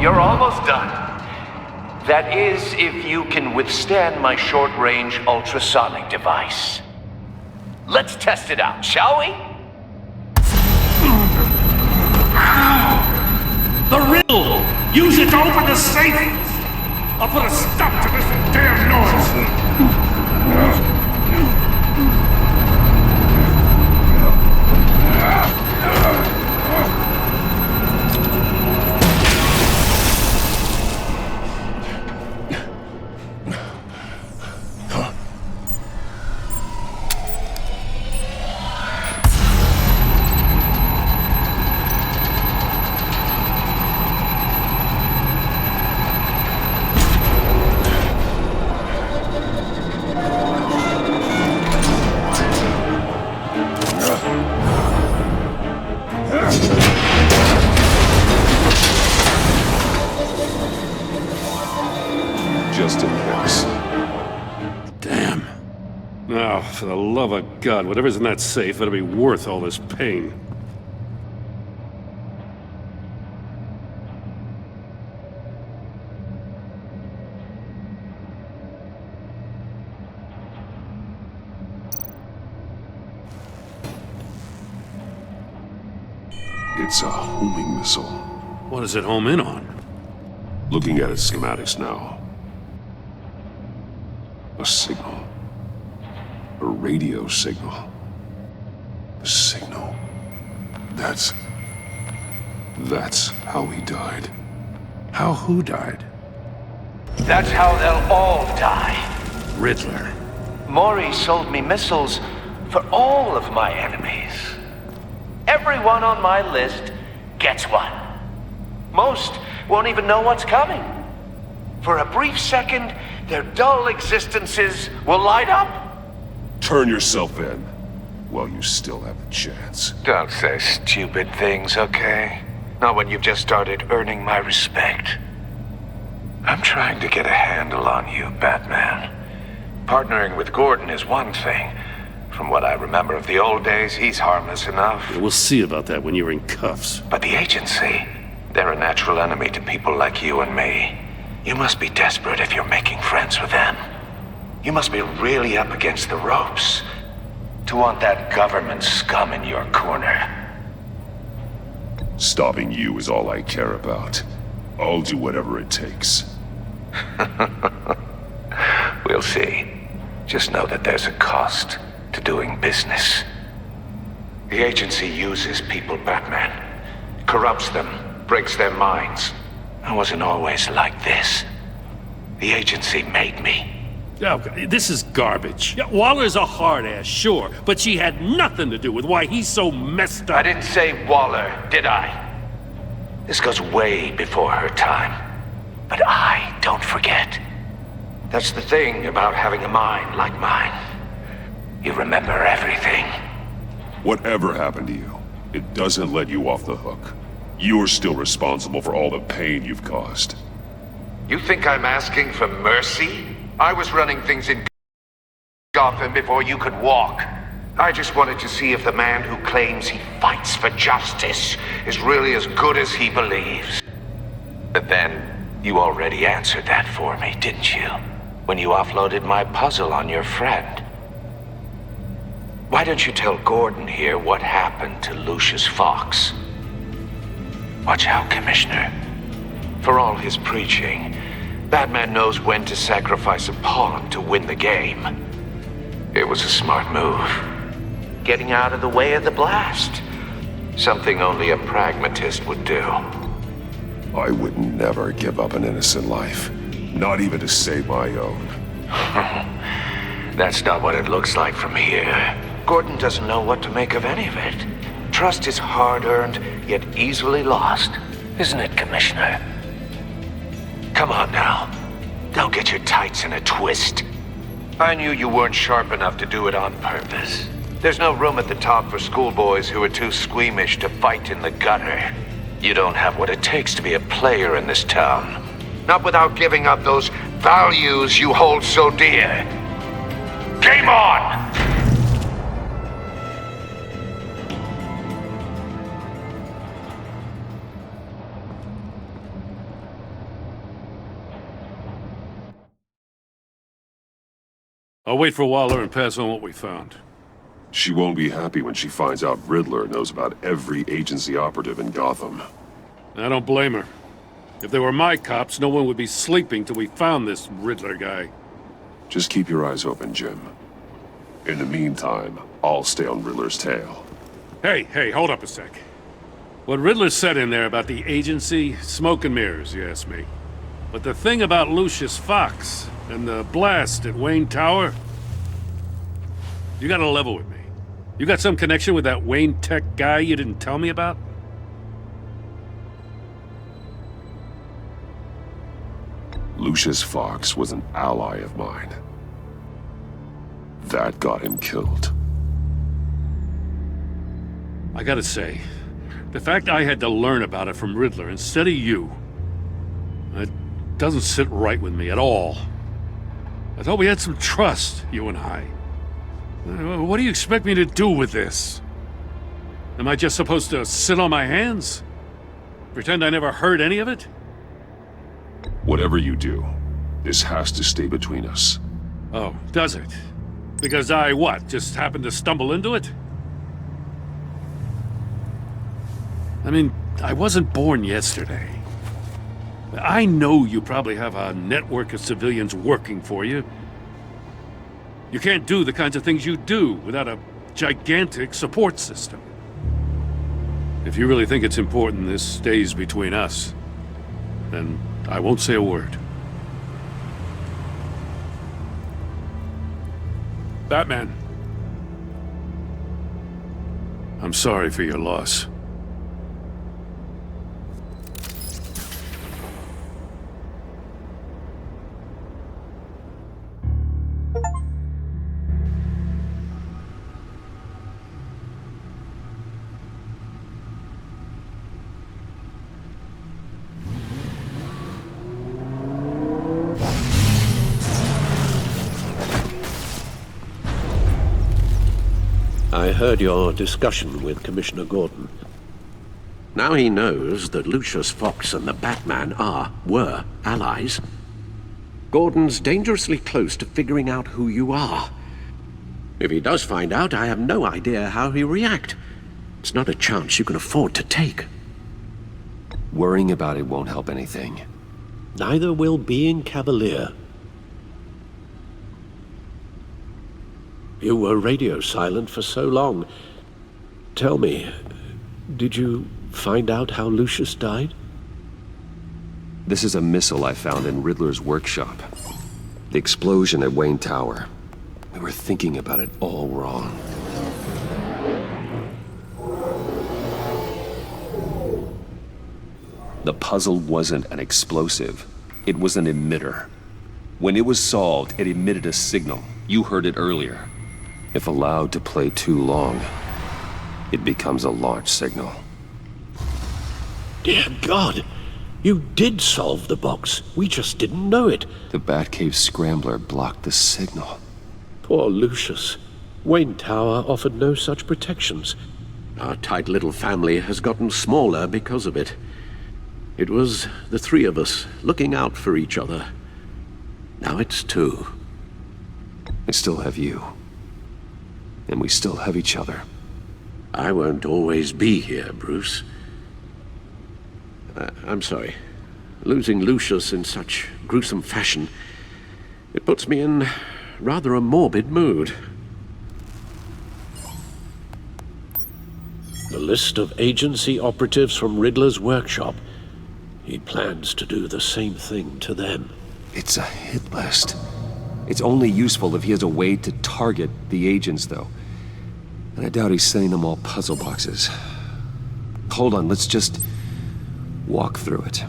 you're almost done. That is, if you can withstand my short-range ultrasonic device. Let's test it out, shall we? The riddle! Use it to open the safe! I'll put a stop to this damn noise! Just in case. Damn. Oh, for the love of God, whatever's in that safe, it'll be worth all this pain. It's a homing missile. What does it home in on? Looking at its schematics now. A signal. A radio signal. A signal. That's how he died. How who died? That's how they'll all die. Riddler. Maury sold me missiles for all of my enemies. Everyone on my list gets one. Most won't even know what's coming. For a brief second, their dull existences will light up. Turn yourself in while you still have a chance. Don't say stupid things, okay? Not when you've just started earning my respect. I'm trying to get a handle on you, Batman. Partnering with Gordon is one thing. From what I remember of the old days, he's harmless enough. Yeah, we'll see about that when you're in cuffs. But the agency, they're a natural enemy to people like you and me. You must be desperate if you're making friends with them. You must be really up against the ropes to want that government scum in your corner. Stopping you is all I care about. I'll do whatever it takes. We'll see. Just know that there's a cost to doing business. The agency uses people, Batman. Corrupts them, breaks their minds. I wasn't always like this. The agency made me. Oh, this is garbage. Yeah, Waller's a hard-ass, sure, but she had nothing to do with why he's so messed up. I didn't say Waller, did I? This goes way before her time. But I don't forget. That's the thing about having a mind like mine. You remember everything. Whatever happened to you, it doesn't let you off the hook. You're still responsible for all the pain you've caused. You think I'm asking for mercy? I was running things in Gotham before you could walk. I just wanted to see if the man who claims he fights for justice is really as good as he believes. But then, you already answered that for me, didn't you? When you offloaded my puzzle on your friend. Why don't you tell Gordon here what happened to Lucius Fox? Watch out, Commissioner. For all his preaching, Batman knows when to sacrifice a pawn to win the game. It was a smart move. Getting out of the way of the blast. Something only a pragmatist would do. I would never give up an innocent life. Not even to save my own. That's not what it looks like from here. Gordon doesn't know what to make of any of it. Trust is hard-earned, yet easily lost. Isn't it, Commissioner? Come on now. Don't get your tights in a twist. I knew you weren't sharp enough to do it on purpose. There's no room at the top for schoolboys who are too squeamish to fight in the gutter. You don't have what it takes to be a player in this town. Not without giving up those values you hold so dear. Game on! I'll wait for Waller and pass on what we found. She won't be happy when she finds out Riddler knows about every agency operative in Gotham. I don't blame her. If they were my cops, no one would be sleeping till we found this Riddler guy. Just keep your eyes open, Jim. In the meantime, I'll stay on Riddler's tail. Hey, hold up a sec. What Riddler said in there about the agency, smoke and mirrors, you ask me. But the thing about Lucius Fox and the blast at Wayne Tower, you gotta level with me. You got some connection with that Wayne Tech guy you didn't tell me about? Lucius Fox was an ally of mine. That got him killed. I gotta say, the fact I had to learn about it from Riddler instead of you, it doesn't sit right with me at all. I thought we had some trust, you and I. What do you expect me to do with this? Am I just supposed to sit on my hands? Pretend I never heard any of it? Whatever you do, this has to stay between us. Oh, does it? Because I, what, just happened to stumble into it? I mean, I wasn't born yesterday. I know you probably have a network of civilians working for you. You can't do the kinds of things you do without a gigantic support system. If you really think it's important this stays between us, then I won't say a word. Batman. I'm sorry for your loss. I heard your discussion with Commissioner Gordon. Now he knows that Lucius Fox and the Batman were allies. Gordon's dangerously close to figuring out who you are. If he does find out, I have no idea how he'll react. It's not a chance you can afford to take. Worrying about it won't help anything. Neither will being cavalier. You were radio silent for so long. Tell me, did you find out how Lucius died? This is a missile I found in Riddler's workshop. The explosion at Wayne Tower. We were thinking about it all wrong. The puzzle wasn't an explosive. It was an emitter. When it was solved, it emitted a signal. You heard it earlier. If allowed to play too long, it becomes a launch signal. Dear God, you did solve the box. We just didn't know it. The Batcave scrambler blocked the signal. Poor Lucius. Wayne Tower offered no such protections. Our tight little family has gotten smaller because of it. It was the three of us looking out for each other. Now it's two. I still have you. And we still have each other. I won't always be here, Bruce. I'm sorry. Losing Lucius in such gruesome fashion, it puts me in rather a morbid mood. The list of agency operatives from Riddler's workshop. He plans to do the same thing to them. It's a hit list. It's only useful if he has a way to target the agents, though. And I doubt he's sending them all puzzle boxes. Hold on, let's just walk through it.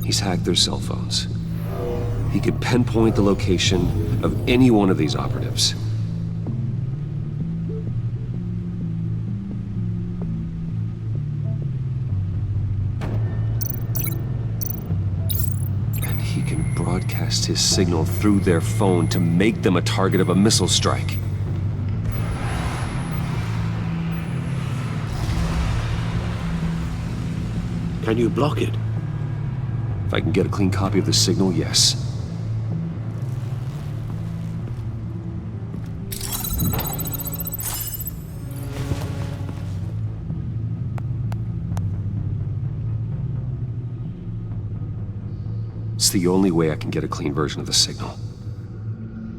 He's hacked their cell phones. He could pinpoint the location of any one of these operatives. And he can broadcast his signal through their phone to make them a target of a missile strike. Can you block it? If I can get a clean copy of the signal, yes. It's the only way I can get a clean version of the signal.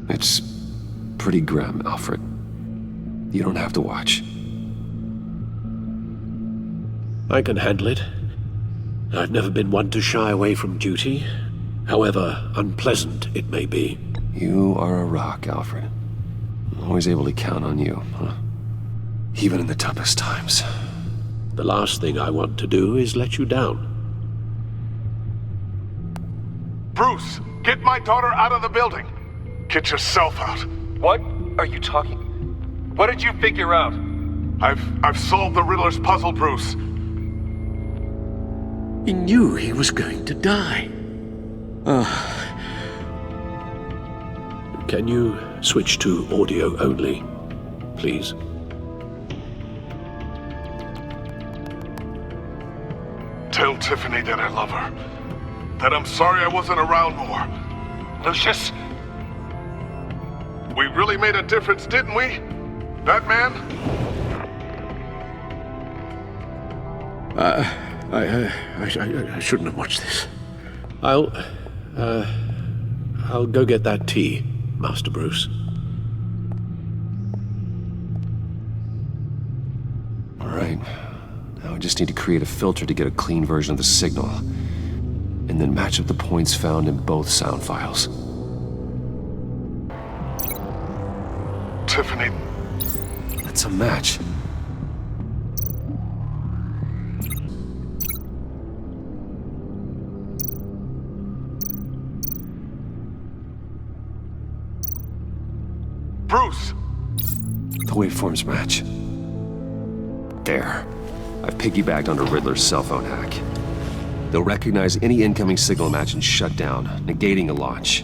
It's pretty grim, Alfred. You don't have to watch. I can handle it. I've never been one to shy away from duty, however unpleasant it may be. You are a rock, Alfred. I'm always able to count on you, huh? Even in the toughest times. The last thing I want to do is let you down. Bruce, get my daughter out of the building. Get yourself out. What are you talking? What did you figure out? I've solved the Riddler's puzzle, Bruce. He knew he was going to die. Can you switch to audio only, please? Tell Tiffany that I love her. That I'm sorry I wasn't around more. Lucius? We really made a difference, didn't we? Batman? I shouldn't have watched this. I'll go get that tea, Master Bruce. All right. Now I just need to create a filter to get a clean version of the signal. And then match up the points found in both sound files. Tiffany. That's a match. Bruce! The waveforms match. There. I've piggybacked onto Riddler's cell phone hack. They'll recognize any incoming signal match and shut down, negating a launch.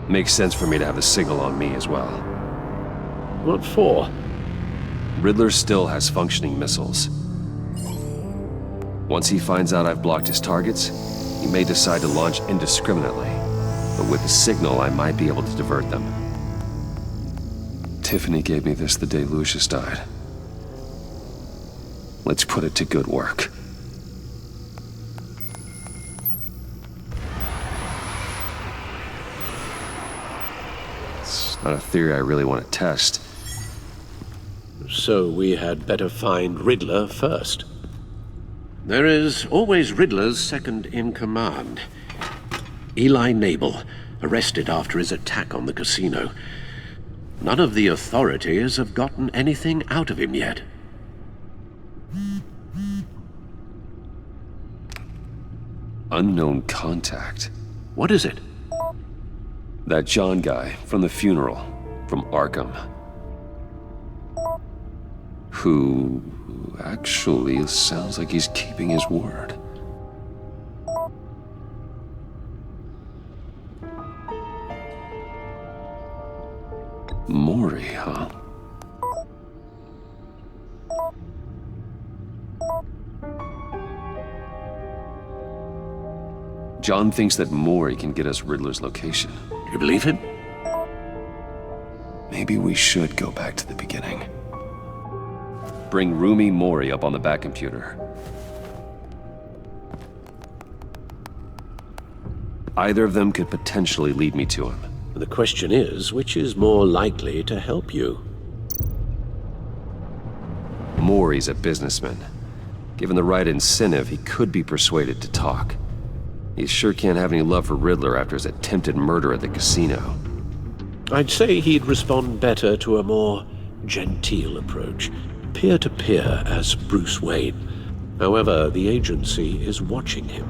Makes sense for me to have the signal on me as well. What for? Riddler still has functioning missiles. Once he finds out I've blocked his targets, he may decide to launch indiscriminately. But with the signal, I might be able to divert them. Tiffany gave me this the day Lucius died. Let's put it to good work. It's not a theory I really want to test. So we had better find Riddler first. There is always Riddler's second in command. Eli Nabel, arrested after his attack on the casino. None of the authorities have gotten anything out of him yet. Unknown contact. What is it? That John guy from the funeral, from Arkham. Who actually sounds like he's keeping his word. Maury, huh? John thinks that Maury can get us Riddler's location. Do you believe him? Maybe we should go back to the beginning. Bring Rumi Maury up on the back computer. Either of them could potentially lead me to him. The question is, which is more likely to help you? Maury's a businessman. Given the right incentive, he could be persuaded to talk. He sure can't have any love for Riddler after his attempted murder at the casino. I'd say he'd respond better to a more genteel approach, peer-to-peer as Bruce Wayne. However, the agency is watching him.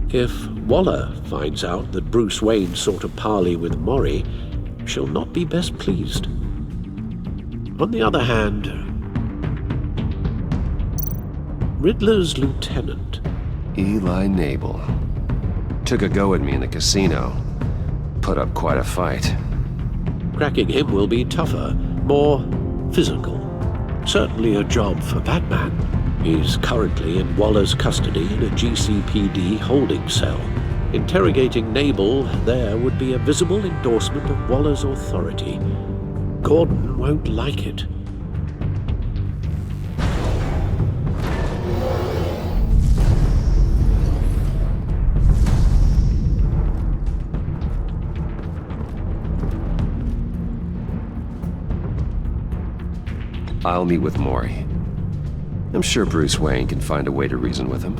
If Waller finds out that Bruce Wayne sought a parley with Maury, she'll not be best pleased. On the other hand, Riddler's lieutenant, Eli Nabel, took a go at me in the casino. Put up quite a fight. cracking him will be tougher, more physical. Certainly a job for Batman. He's currently in Waller's custody in a GCPD holding cell. Interrogating Nabel there would be a visible endorsement of Waller's authority. Gordon won't like it. I'll meet with Mori. I'm sure Bruce Wayne can find a way to reason with him.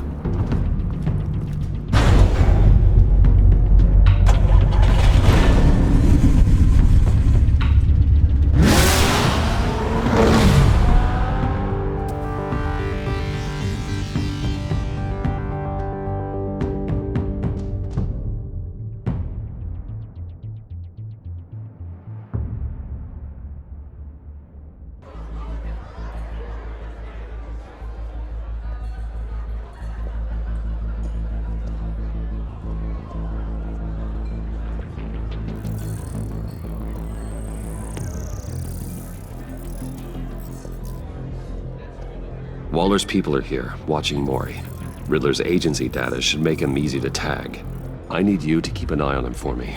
Waller's people are here, watching Mori. Riddler's agency data should make him easy to tag. I need you to keep an eye on him for me.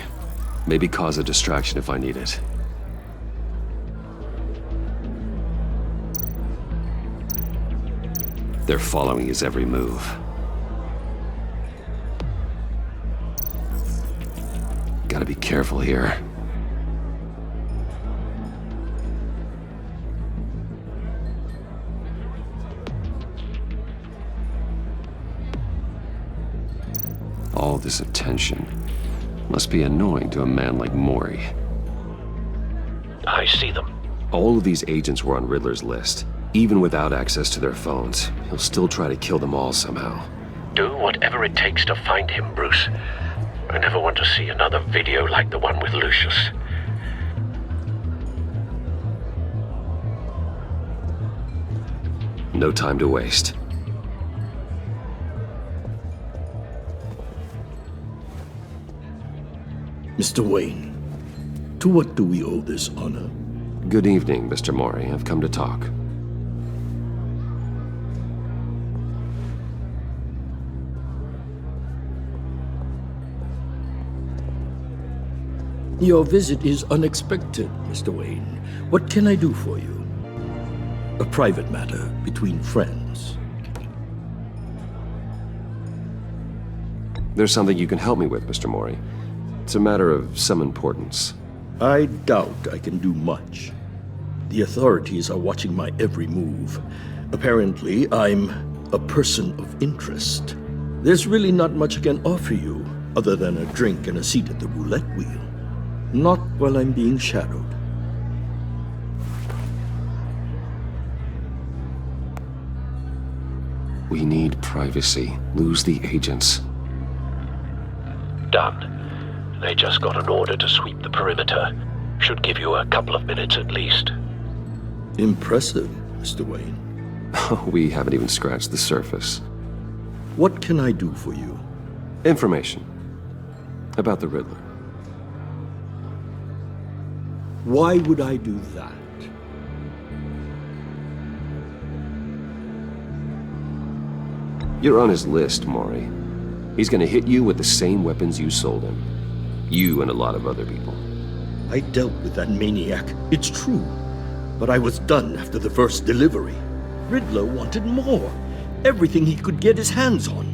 Maybe cause a distraction if I need it. They're following his every move. Gotta be careful here. All this attention must be annoying to a man like Mori. I see them. All of these agents were on Riddler's list. Even without access to their phones, he'll still try to kill them all somehow. Do whatever it takes to find him, Bruce. I never want to see another video like the one with Lucius. No time to waste. Mr. Wayne, to what do we owe this honor? Good evening, Mr. Mori. I've come to talk. Your visit is unexpected, Mr. Wayne. What can I do for you? A private matter between friends. There's something you can help me with, Mr. Mori. It's a matter of some importance. I doubt I can do much. The authorities are watching my every move. Apparently, I'm a person of interest. There's really not much I can offer you, other than a drink and a seat at the roulette wheel. Not while I'm being shadowed. We need privacy. Lose the agents. Done. They just got an order to sweep the perimeter. Should give you a couple of minutes at least. Impressive, Mr. Wayne. We haven't even scratched the surface. What can I do for you? Information. About the Riddler. Why would I do that? You're on his list, Mori. He's gonna hit you with the same weapons you sold him. You and a lot of other people. I dealt with that maniac, it's true. But I was done after the first delivery. Riddler wanted more. Everything he could get his hands on.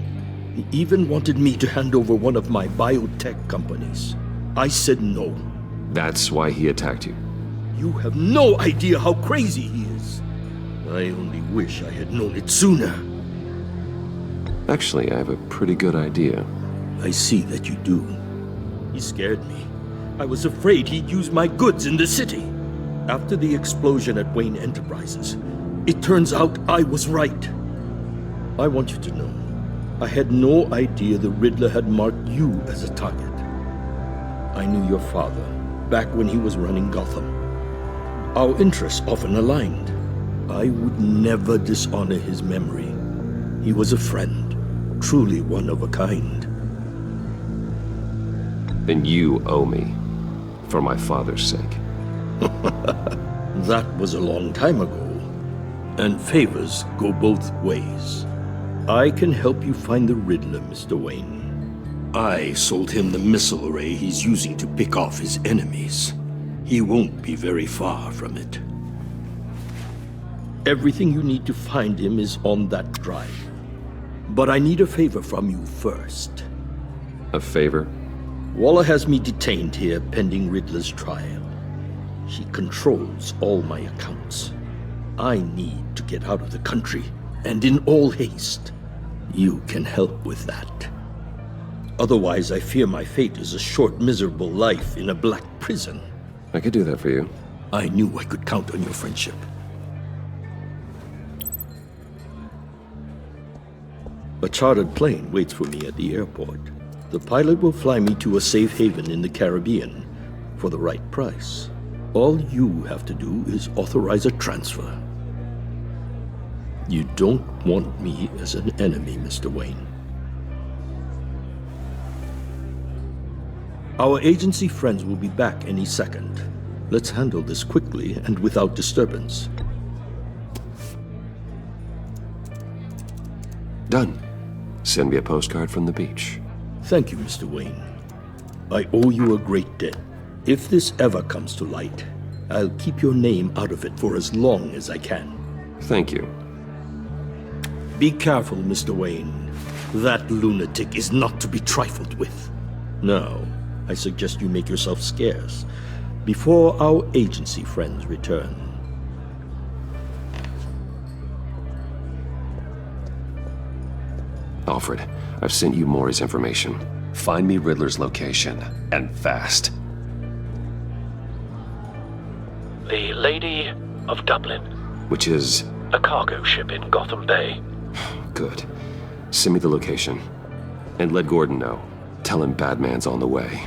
He even wanted me to hand over one of my biotech companies. I said no. That's why he attacked you. You have no idea how crazy he is. I only wish I had known it sooner. Actually, I have a pretty good idea. I see that you do. He scared me. I was afraid he'd use my goods in the city. After the explosion at Wayne Enterprises, it turns out I was right. I want you to know, I had no idea the Riddler had marked you as a target. I knew your father back when he was running Gotham. Our interests often aligned. I would never dishonor his memory. He was a friend, truly one of a kind. Then you owe me, for my father's sake. That was a long time ago. And favors go both ways. I can help you find the Riddler, Mr. Wayne. I sold him the missile array he's using to pick off his enemies. He won't be very far from it. Everything you need to find him is on that drive. But I need a favor from you first. A favor? Waller has me detained here pending Riddler's trial. She controls all my accounts. I need to get out of the country, and in all haste. You can help with that. Otherwise, I fear my fate is a short, miserable life in a black prison. I could do that for you. I knew I could count on your friendship. A chartered plane waits for me at the airport. The pilot will fly me to a safe haven in the Caribbean for the right price. All you have to do is authorize a transfer. You don't want me as an enemy, Mr. Wayne. Our agency friends will be back any second. Let's handle this quickly and without disturbance. Done. Send me a postcard from the beach. Thank you, Mr. Wayne. I owe you a great debt. If this ever comes to light, I'll keep your name out of it for as long as I can. Thank you. Be careful, Mr. Wayne. That lunatic is not to be trifled with. Now, I suggest you make yourself scarce before our agency friends return. Alfred, I've sent you Maury's information. Find me Riddler's location, and fast. The Lady of Dublin. Which is... A cargo ship in Gotham Bay. Good. Send me the location. And let Gordon know. Tell him Batman's on the way.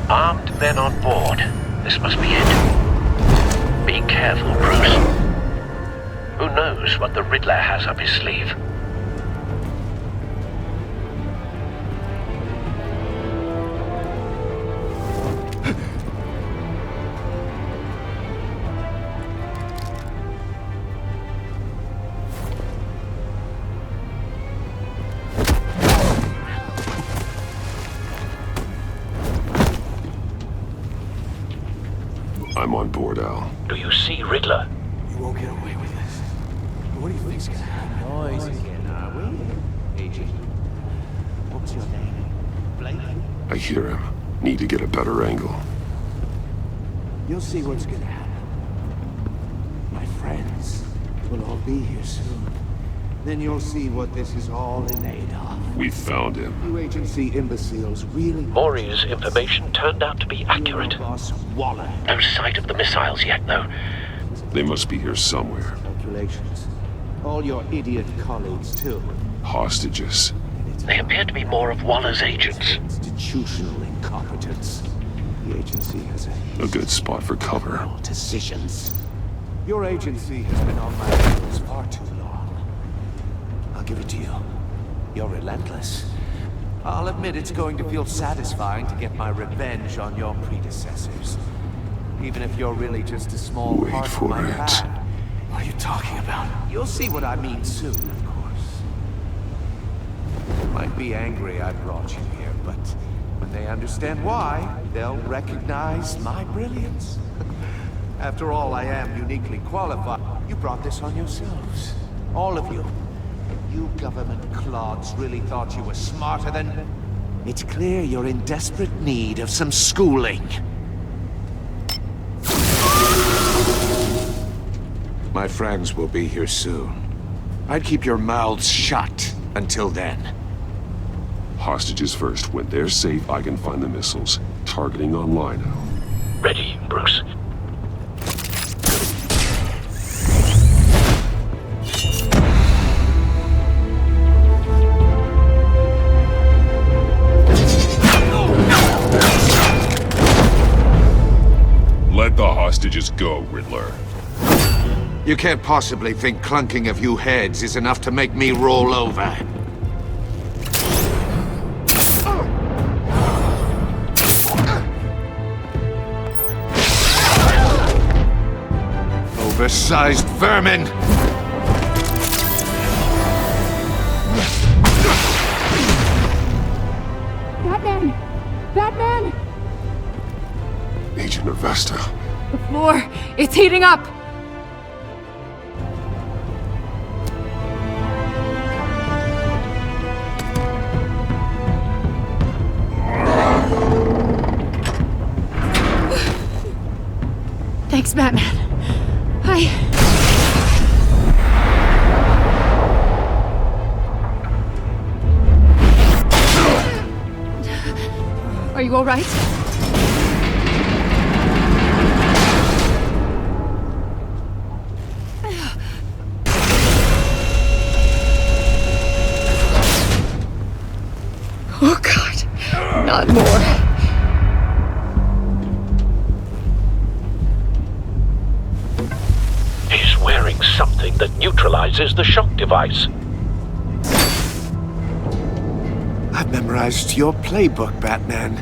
Armed men on board. This must be it. Be careful, Bruce. Who knows what the Riddler has up his sleeve? I'm on board, Al. Do you see Riddler? You won't get away with this. What do you think's gonna happen? Noise again, are we? Agent. What was your name? Blake? I hear him. Need to get a better angle. You'll see what's gonna happen. My friends will all be here soon. Then you'll see what this is all in aid of. We found him. You agency imbeciles really... Maury's information turned out to be accurate. Boss Waller. No sight of the missiles yet, though. They must be here somewhere. Calculations. All your idiot colleagues, too. Hostages. They appear to be more of Waller's agents. Institutional incompetence. The agency has A good spot for cover. decisions. Your agency has been on my heels far too long. I'll give it to you. You're relentless. I'll admit it's going to feel satisfying to get my revenge on your predecessors. Even if you're really just a small Wait part of for my it. plan. What are you talking about? You'll see what I mean soon, of course. You might be angry I brought you here, but when they understand why, they'll recognize my brilliance. After all, I am uniquely qualified. You brought this on yourselves. All of you. You government clods really thought you were smarter than... It's clear you're in desperate need of some schooling. My friends will be here soon. I'd keep your mouths shut until then. Hostages first. When they're safe, I can find the missiles. Targeting online now. Ready, Bruce. Let the hostages go, Riddler. You can't possibly think clunking a few heads is enough to make me roll over. Oversized vermin! Batman! Batman! Agent Avesta. The floor, it's heating up! Thanks, Batman. Are you all right? Oh, God. Not more. He's wearing something that neutralizes the shock device. I've memorized your playbook, Batman.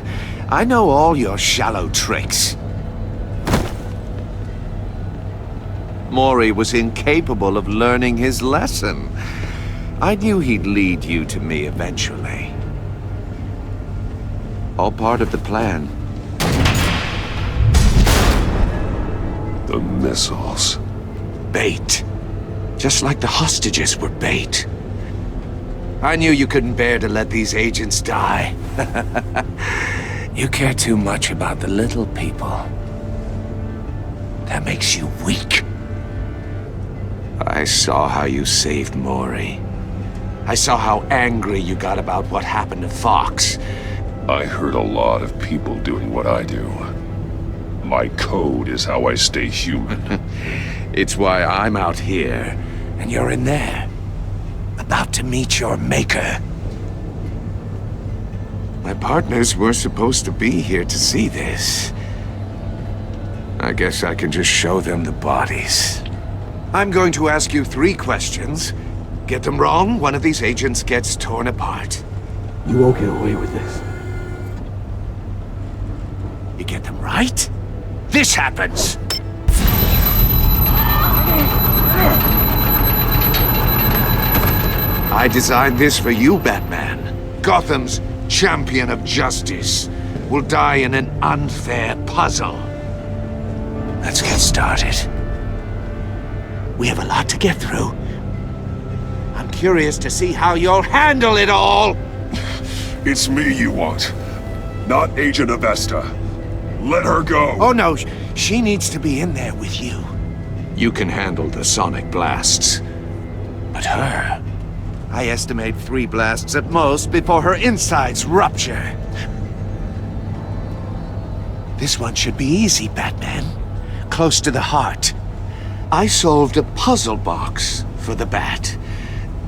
I know all your shallow tricks. Mori was incapable of learning his lesson. I knew he'd lead you to me eventually. All part of the plan. The missiles. Bait. Just like the hostages were bait. I knew you couldn't bear to let these agents die. You care too much about the little people. That makes you weak. I saw how you saved Mori. I saw how angry you got about what happened to Fox. I heard a lot of people doing what I do. My code is how I stay human. It's why I'm out here, and you're in there. About to meet your maker. My partners were supposed to be here to see this. I guess I can just show them the bodies. I'm going to ask you 3 questions. Get them wrong, one of these agents gets torn apart. You won't get away with this. You get them right, this happens! I designed this for you, Batman. Gotham's champion of justice will die in an unfair puzzle. Let's get started. We have a lot to get through. I'm curious to see how you'll handle it all! It's me you want, not Agent Avesta. Let her go! Oh no, she needs to be in there with you. You can handle the sonic blasts. But her... I estimate 3 blasts at most before her insides rupture. This one should be easy, Batman. Close to the heart. I solved a puzzle box for the Bat.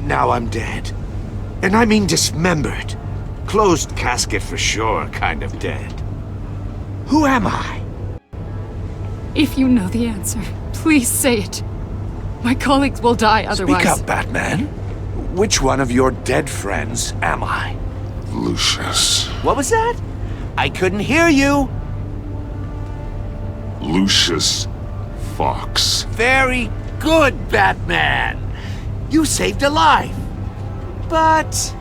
Now I'm dead. And I mean dismembered. Closed casket for sure, kind of dead. Who am I? If you know the answer, please say it. My colleagues will die otherwise. Speak up, Batman. Which one of your dead friends am I? Lucius. What was that? I couldn't hear you. Lucius Fox. Very good, Batman. You saved a life. But...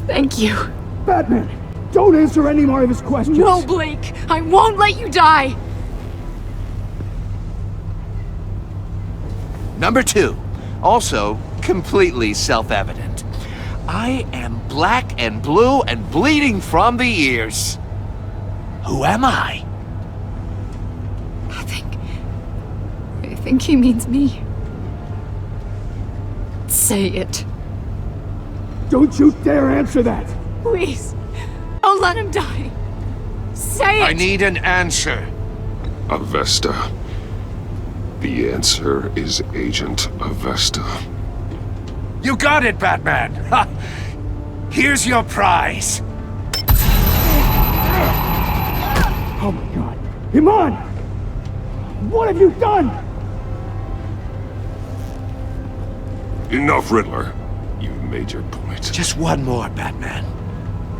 Thank you. Batman, don't answer any more of his questions. No, Blake. I won't let you die. Number 2, also completely self-evident. I am black and blue and bleeding from the ears. Who am I? I think he means me. Say it. Don't you dare answer that! Please. Don't let him die. Say it! I need an answer. Avesta. The answer is Agent Avesta. You got it, Batman! Ha! Here's your prize. Oh my god. Iman! What have you done? Enough, Riddler. You've made your point. Just one more, Batman.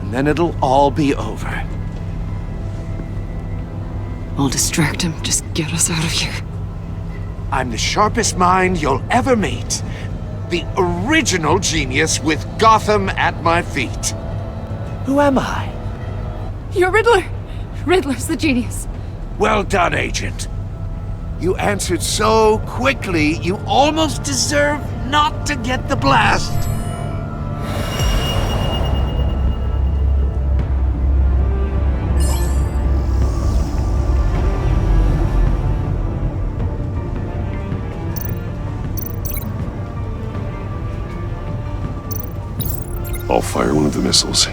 And then it'll all be over. I'll distract him. Just get us out of here. I'm the sharpest mind you'll ever meet. The original genius with Gotham at my feet. Who am I? You're Riddler. Riddler's the genius. Well done, Agent. You answered so quickly, you almost deserve not to get the blast. I'll fire one of the missiles.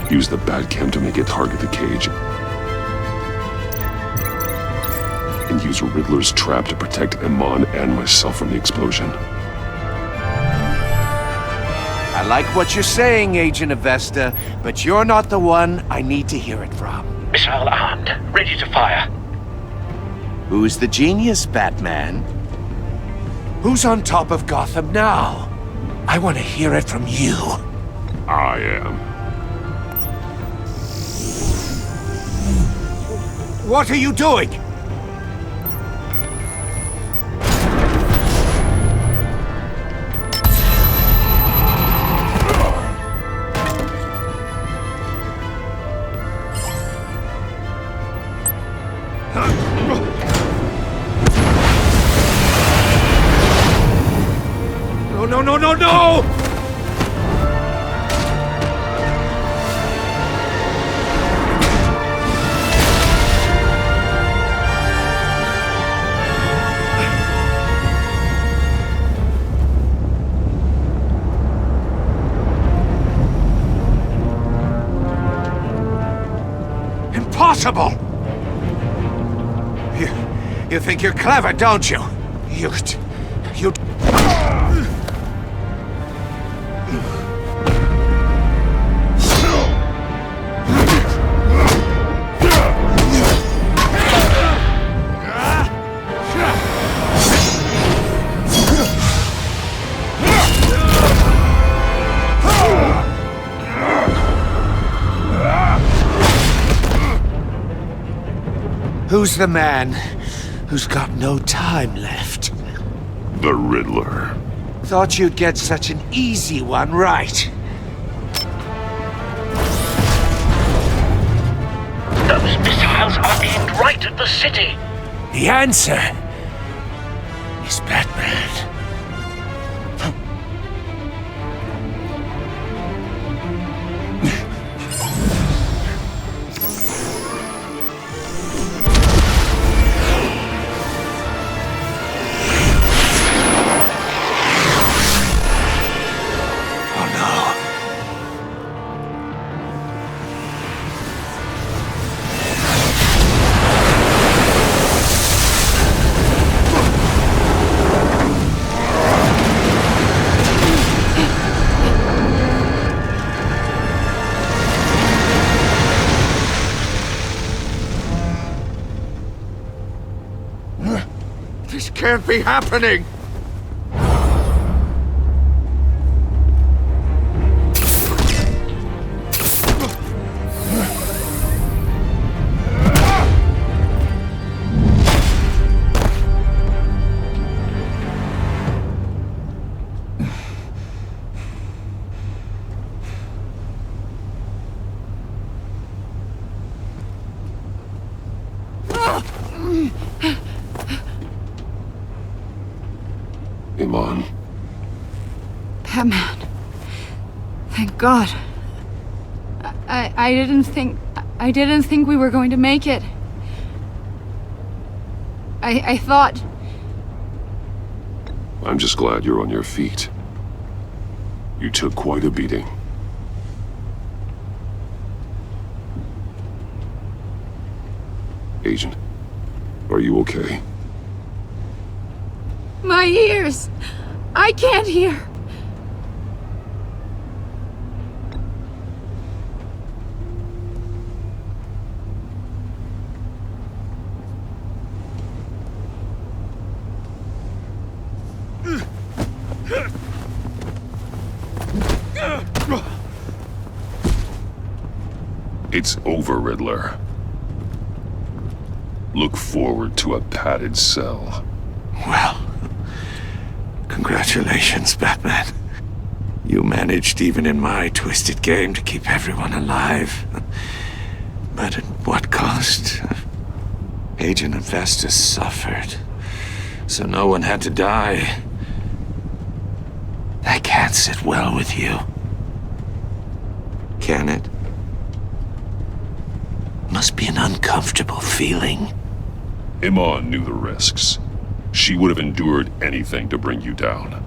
Use the Batcam to make it target the cage. And use Riddler's trap to protect Iman and myself from the explosion. I like what you're saying, Agent Avesta, but you're not the one I need to hear it from. Missile armed, ready to fire. Who's the genius, Batman? Who's on top of Gotham now? I want to hear it from you. I am. What are you doing? No! Impossible! You think you're clever, don't you? You... Who's the man who's got no time left? The Riddler. Thought you'd get such an easy one right. Those missiles are aimed right at the city. The answer is Batman. This can't be happening! Iman. Batman. Thank God. I didn't think we were going to make it. I thought... I'm just glad you're on your feet. You took quite a beating. Agent, are you okay? My ears! I can't hear. It's over, Riddler. Look forward to a padded cell. Well, congratulations, Batman. You managed, even in my twisted game, to keep everyone alive. But at what cost? Agent Investus suffered, so no one had to die. That can't sit well with you. Can it? Must be an uncomfortable feeling. Iman knew the risks. She would have endured anything to bring you down.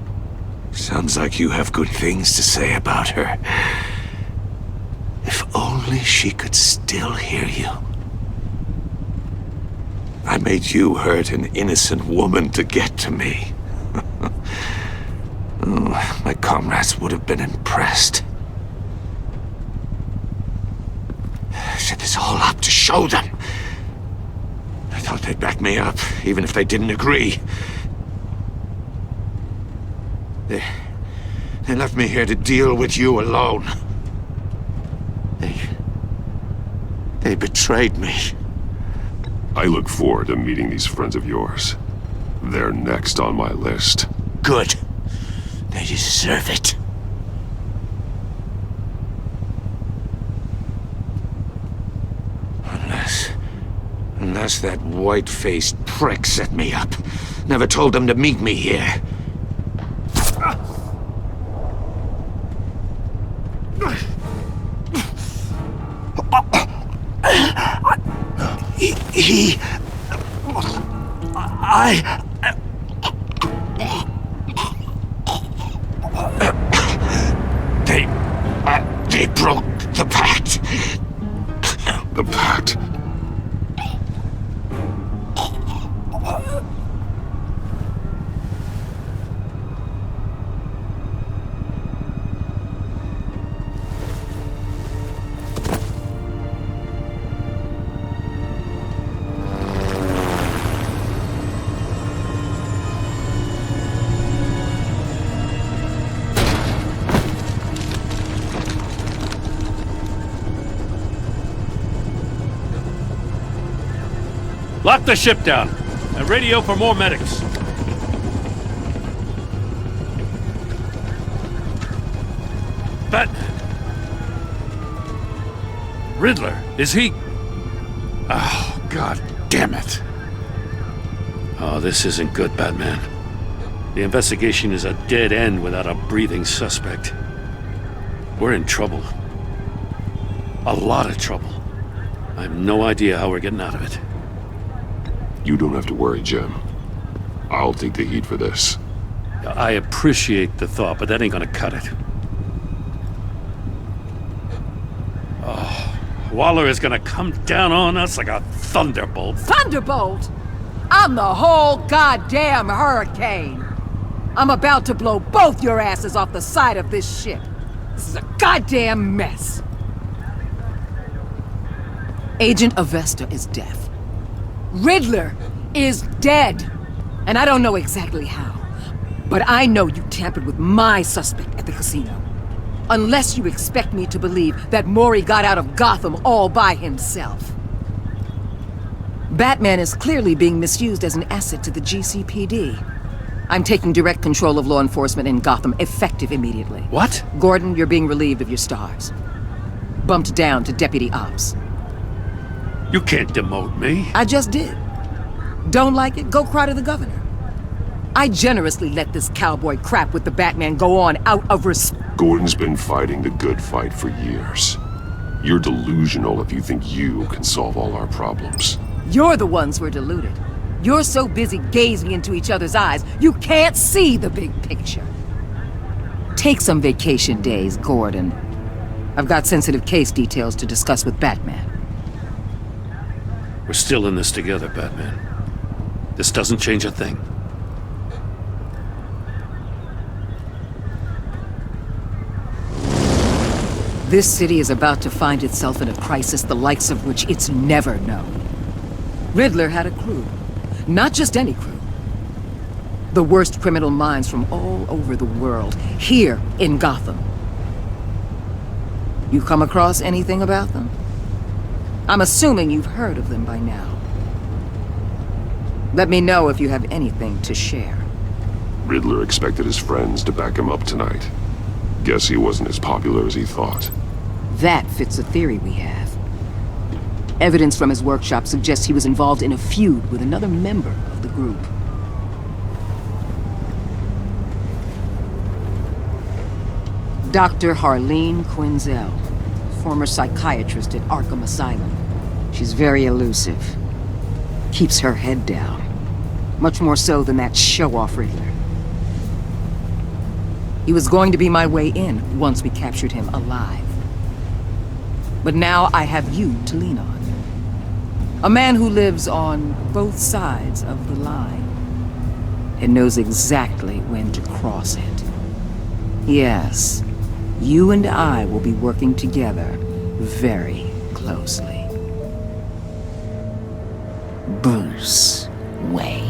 Sounds like you have good things to say about her. If only she could still hear you. I made you hurt an innocent woman to get to me. Oh, my comrades would have been impressed. I set this all up to show them. I thought they'd back me up, even if they didn't agree. They left me here to deal with you alone. They betrayed me. I look forward to meeting these friends of yours. They're next on my list. Good. They deserve it. Unless that white-faced prick set me up. Never told them to meet me here. They broke the pact. The pact? Lock the ship down and radio for more medics. Batman. Riddler, is he? Oh, God damn it. Oh, this isn't good, Batman. The investigation is a dead end without a breathing suspect. We're in trouble. A lot of trouble. I have no idea how we're getting out of it. You don't have to worry, Jim. I'll take the heat for this. I appreciate the thought, but that ain't gonna cut it. Oh, Waller is gonna come down on us like a thunderbolt. Thunderbolt? I'm the whole goddamn hurricane. I'm about to blow both your asses off the side of this ship. This is a goddamn mess. Agent Avesta is deaf. Riddler is dead. And I don't know exactly how. But I know you tampered with my suspect at the casino. Unless you expect me to believe that Maury got out of Gotham all by himself. Batman is clearly being misused as an asset to the GCPD. I'm taking direct control of law enforcement in Gotham, effective immediately. What? Gordon, you're being relieved of your stars. Bumped down to Deputy Ops. You can't demote me. I just did. Don't like it? Go cry to the governor. I generously let this cowboy crap with the Batman go on out of respect. Gordon's been fighting the good fight for years. You're delusional if you think you can solve all our problems. You're the ones who are deluded. You're so busy gazing into each other's eyes, you can't see the big picture. Take some vacation days, Gordon. I've got sensitive case details to discuss with Batman. We're still in this together, Batman. This doesn't change a thing. This city is about to find itself in a crisis the likes of which it's never known. Riddler had a crew. Not just any crew. The worst criminal minds from all over the world, here in Gotham. You come across anything about them? I'm assuming you've heard of them by now. Let me know if you have anything to share. Riddler expected his friends to back him up tonight. Guess he wasn't as popular as he thought. That fits a theory we have. Evidence from his workshop suggests he was involved in a feud with another member of the group. Dr. Harleen Quinzel, former psychiatrist at Arkham Asylum. She's very elusive. Keeps her head down. Much more so than that show-off Riddler. He was going to be my way in once we captured him alive. But now I have you to lean on. A man who lives on both sides of the line and knows exactly when to cross it. Yes, you and I will be working together very closely. Bruce Wayne.